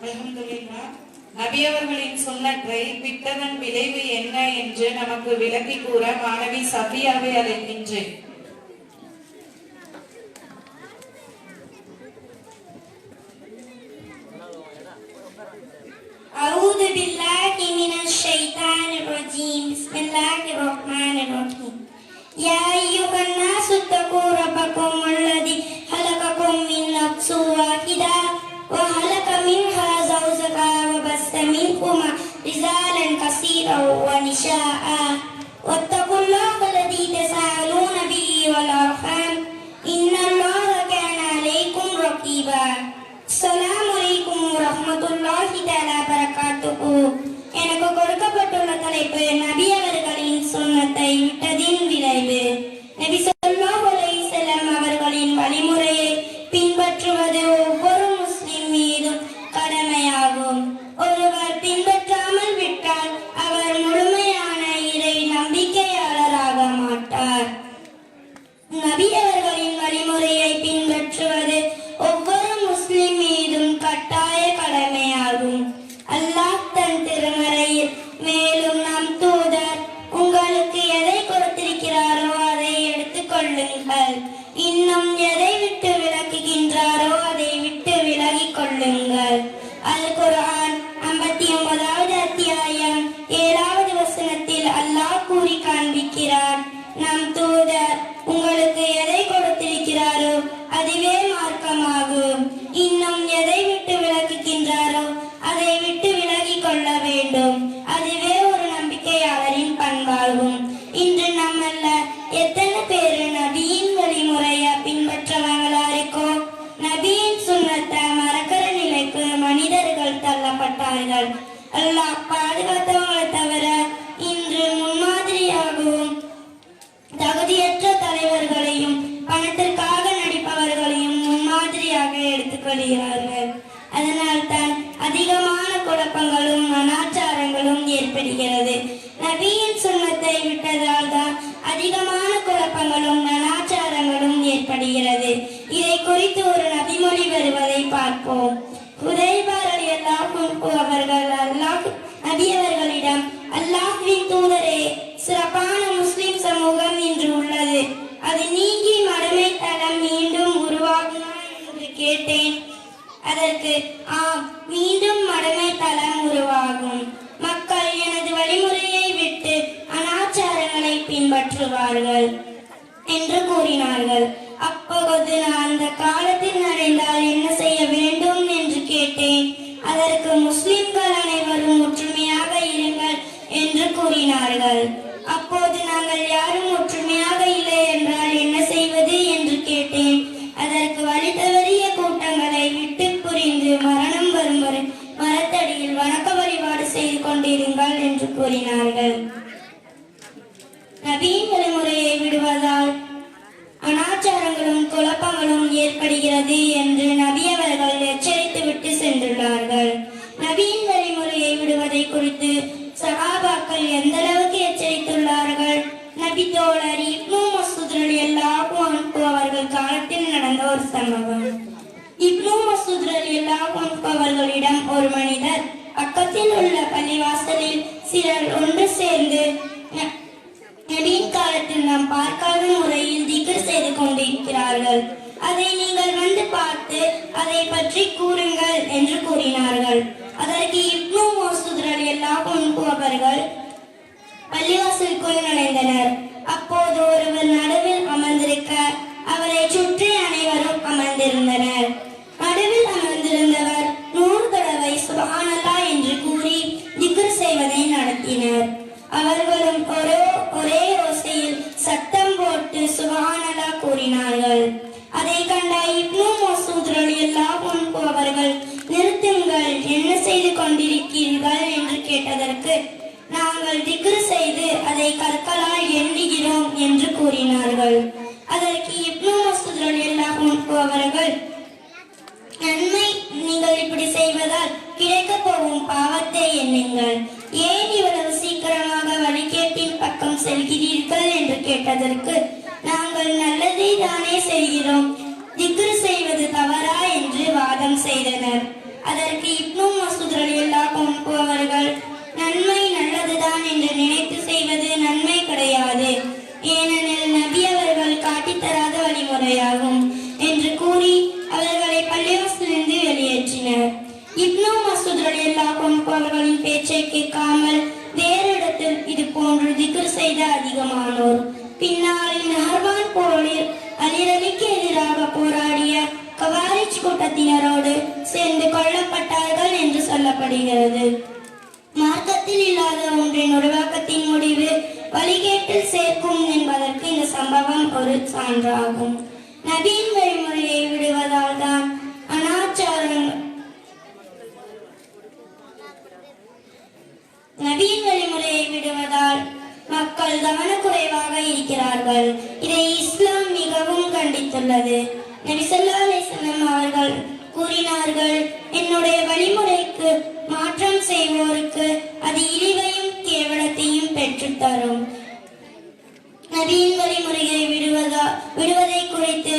அல்ஹம்துலில்லாஹ். நபி அவர்களின் சுன்னத்தை விட்டதன் விளைவு என்ன என்று நமக்கு விளக்கி கூற மாணவி சஃபியாவை அழைக்கின்றேன். أعوذ بالله من الشيطان الرجيم بسم الله الرحمن الرحيم يا أيها الناس اتقوا ربكم الذي خلقكم من نفس واحدة وخلق منها زوجها وبث منهما رجالا كثيرا ونساء واتقوا الله الذي تساءلون به والأرحام إن الله كان عليكم رقيبا அஸ்ஸலாமு அலைக்கும் வரஹ்மத்துல்லாஹி தஆலா பரகாத்துஹு. எனக்கு கொடுக்கப்பட்டுள்ள தலைப்பு நபி அவர்களின் சுன்னத்தை விட்டதின் விளைவு. நபி ஸல்லல்லாஹு அலைஹி வஸல்லம் அவர்களின் வழிமுறையை பின்பற்றுவது ஒவ்வொரு முஸ்லிம் மீதும் கடமையாகும். ஒருவர் பின்பற்றாமல் விட்டால் அவர் முழுமையான இறை நம்பிக்கையாளராக மாட்டார். நபி அவர்களின் வழிமுறையை பின்பற்றுவது ஒவ்வொரு முஸ்லிம் மீதும் கட்டாய கடமையாகும். அல்லாஹ் தன் திருமறையில் மேலும் நம் தூதர் உங்களுக்கு எதை கொடுத்திருக்கிறாரோ அதை எடுத்துக் கொள்ளுங்கள், இன்னும் எதை விட்டு விலகுகின்றாரோ அதை விட்டு விலகிக் கொள்ளுங்கள். அல் குர்ஆன் 59வது அத்தியாயம் 7வது வசனத்தில் அல்லாஹ் கூறி காண்பிக்கிறார், நம் தூதர் உங்களுக்கு எதை கொடுத்திருக்கிறாரோ அதுவே மார்க்கமாகும், இன்னும் எதை விட்டு விலகுகின்றாரோ அதை விட்டு விலகிக் கொள்ள வேண்டும், அதுவே ஒரு நம்பிக்கையாளரின் பண்பாகும். இன்று நம்மல்ல எத்தனை பேரு நபியின் வழிமுறைய பின்பற்றவங்களா இருக்கோம். நபியின் சுன்னத்தை மறக்கிற நிலைக்கு மனிதர்கள் தள்ளப்பட்டார்கள். அல்லாஹ் பாதுகாத்தவங்களை தவிர இன்று முன்மாதிரியாகவும் தகுதியற்ற தலைவர்களையும் பணத்திற்காக நடிப்பவர்களையும் முன்மாதிரியாக எடுத்துக்கொள்கிறார்கள். அதனால் தான் அதிகமான குழப்பங்களும் அனாச்சாரங்களும் ஏற்படுகிறது. நபியின் சுன்னத்தை விட்டதால் தான் அதிகமான குழப்பங்களும் அனாச்சாரங்களும் ஏற்படுகிறது. இதை குறித்து ஒரு நபிமொழி வருவதை பார்ப்போம். ஹுதைபா ரலியல்லாஹு அன்ஹு அவர்கள் நபி அவர்களிடம், அல்லாஹ்வின் தூதரே, சிறப்பான முஸ்லிம் சமூகம் இன்று உள்ளது, அது நீங்கி மடமை தளம் மீண்டும் உருவாகுமா என்று கேட்டேன். அதற்கு ஆம், மீண்டும் மடமை தளம் உருவாகும். மக்கள் எனது வழிமுறையை விட்டு அனாச்சாரங்களை பின்பற்றுவார்கள் என்று கூறினார்கள். அப்போது நான் அந்த காலத்தில் நடந்தால் என்ன செய்ய வேண்டும் என்று கேட்டேன். அதற்கு முஸ்லிம்கள் அனைவரும் ஒற்றுமையாக இருங்கள் என்று கூறினார்கள். அப்போது நாங்கள் யாரும் ஒற்றுமையாக இல்லை என்றால் என்ன செய்வது என்று கேட்டேன். அதற்கு வழி தவறிய கூட்டங்களை விட்டு புரிந்து மரணம் வரும் வரை மரத்தடியில் வணக்க வழிபாடு செய்து கொண்டிருங்கள் என்று கூறினார்கள். நபியின் வழிமுறையை விடுவதால் அனாச்சாரங்களும் குழப்பங்களும் ஏற்படுகிறது என்று நபி அவர்கள் எச்சரித்து விட்டு சென்றுள்ளார்கள். நபியின் வழிமுறையை விடுவதை குறித்து சஹாபாக்கள் எந்த அளவுக்கு எச்சரித்துள்ளார்கள். நபி தோழர் இப்னு மஸ்ஊத் ரலியல்லாஹு அன்ஹு அவர்கள் காலத்தில் நடந்த ஒரு சம்பவம். இப்னு மஸ்ஊத் ரலியல்லாஹு அன்ஹு அவர்களிடம் ஒரு மனிதர் பக்கத்தில் உள்ள பள்ளிவாசலில் சிலர் ஒன்று சேர்ந்து நபியின் காலத்தில் நாம் பார்க்காத முறையில் திக்ர் செய்து கொண்டிருக்கிறார்கள், அதை நீங்கள் வந்து பார்த்து அதை பற்றி கூறுங்கள் என்று கூறினார்கள். அதற்கு இப்னு மஸ்ஊத் ரலியல்லாஹு அன்ஹு அவர்கள் பள்ளிவாசலுக்குள் நுழைந்தனர். அப்போது ஒருவர் நடுவில் அமர்ந்திருக்க அவரை சுற்றி அனைவரும் அமர்ந்திருந்தனர். நடுவில் அமர்ந்திருந்தவர் 100 தடவை சுப்ஹானல்லாஹ் என்று கூறி திக்ர் செய்வதை நடத்தினர். அவர்களும் ஒரே ஓசையில் சத்தம் போட்டு சுப்ஹானல்லாஹ் கூறினார்கள். அதை கண்ட இப்னு மஸ்ஊத் ரலியல்லாஹு அன்ஹு அவர்கள், நிறுத்துங்கள், என்ன செய்து கொண்டிருக்கிறீர்கள் என்று கேட்டதற்கு, நாங்கள் திக்ர் செய்து அதை கற்களால் எண்ணுகிறோம் என்று கூறினார்கள். அதற்கு இப்னு மஸ்ஊத் ரலியல்லாஹு அன்ஹு அவர்கள், நன்மை நீங்கள் இப்படி செய்வதால் கிடைக்க போகும் பாவத்தை எண்ணுங்கள், ஏன் இவ்வளவு சீக்கிரமாக வழிகேட்டின் பக்கம் செல்கிறீர்கள் என்று கேட்டதற்கு, நாங்கள் நல்லதை தானே செய்கிறோம், திக்ர் செய்வது தவறா என்று வாதம் செய்தனர். அதற்கு இப்னு மசூத் ரலியல்லாஹு அன்ஹு அவர்கள், நன்மை நல்லதுதான் என்று நினைத்து செய்வது நன்மை கிடையாது, ஏனெனில் நபி அவர்கள் காட்டித்தராத வழிமுறையாகும் என்று கூறி அவர்களை பள்ளிவாசலிருந்து வெளியேற்றினர். இப்னு மசூத் ரலியல்லாஹு அன்ஹு அவர்களின் பேச்சை கேட்காமல் வேறு இடத்தில் இது போன்று திக்ர் செய்த அதிகமானோர் பின்னாளில் நஹர்வான் போரில் அலி ரலிக்கு எதிராக போராடிய கவாரிஜ் கூட்டத்தினரோடு சேர்ந்து கொல்லப்பட்டார்கள் என்று சொல்லப்படுகிறது. மார்க்கத்தில் இல்லாத ஒன்றின் உருவாக்கத்தின் முடிவு வழிகேட்டில் சேர்க்கும் என்பதற்கு இந்த சம்பவம் ஒரு சான்றாகும். நபியின் வழிமுறையை விடுவதால் தான் நபியின் வழிமுறையை விடுவதால் மக்கள் கவனக்குறைவாக இருக்கிறார்கள். இதை இஸ்லாம் மிகவும் கண்டித்துள்ளது. நபி ஸல்லல்லாஹு அலைஹி வஸல்லம் அவர்கள் கூறினார்கள், என்னுடைய வழிமுறைக்கு மாற்றம் செய்வோருக்கு அது இழிவையும் கேவலத்தையும் பெற்றுத்தரும். நபியின் வழிமுறையை விடுவதை குறித்து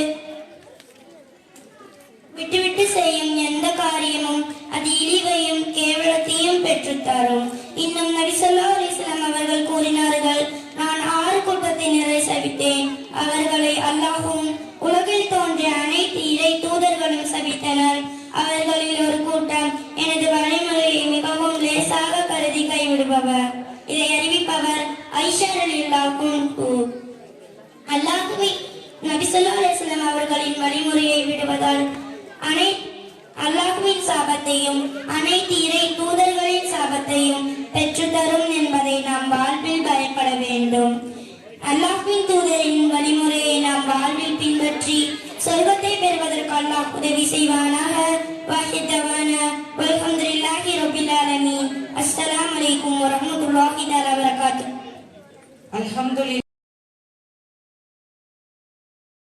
விட்டுவிட்டு செய்யும் எந்த காரியமும் அது இழிவையும் கேவலத்தையும் பெற்றுத்தரும். இன்னும் நபி ஸல்லல்லாஹு அலைஹி வஸல்லம் அவர்கள் கூறினார்கள், நான் 6 கூட்டத்தினரை சபித்தேன், அவர்களை அல்லாஹ்வும் உலகில் தோன்றிய அனைத்து இறை தூதர்களும் சபித்தனர். அவர்களில் ஒரு கூட்டம் எனது வழிமுறையை மிகவும் லேசாக கருதி கைவிடுபவர். இதை அறிவிப்பவர் ஆயிஷா ரலியல்லாஹு அன்ஹா. நபி ஸல்லல்லாஹு அலைஹி வஸல்லம் அவர்களின் வழிமுறையை விடுவதால் அல்லாஹ்வின் சாபத்தையும் அனைத்து இறை தூதர்களின் சாபத்தையும் பெற்றுத்தரும் என்பதை நாம் வாழ்வில் பயப்பட வேண்டும். அல்லாஹ்வின் தூதரின் வழிமுறையை நாம் வாழ்வில் பின்பற்றி சொர்க்கத்தை பெறுவதற்கு அல்லாஹ் உதவி செய்வானாக. வாஹிதவானா வல்ஹம்துலில்லாஹி ரப்பில் ஆலமீன். அஸ்ஸலாமு அலைக்கும் வரஹ்மத்துல்லாஹி வபரகாத்துஹு. அல்ஹம்துலில்லாஹ்.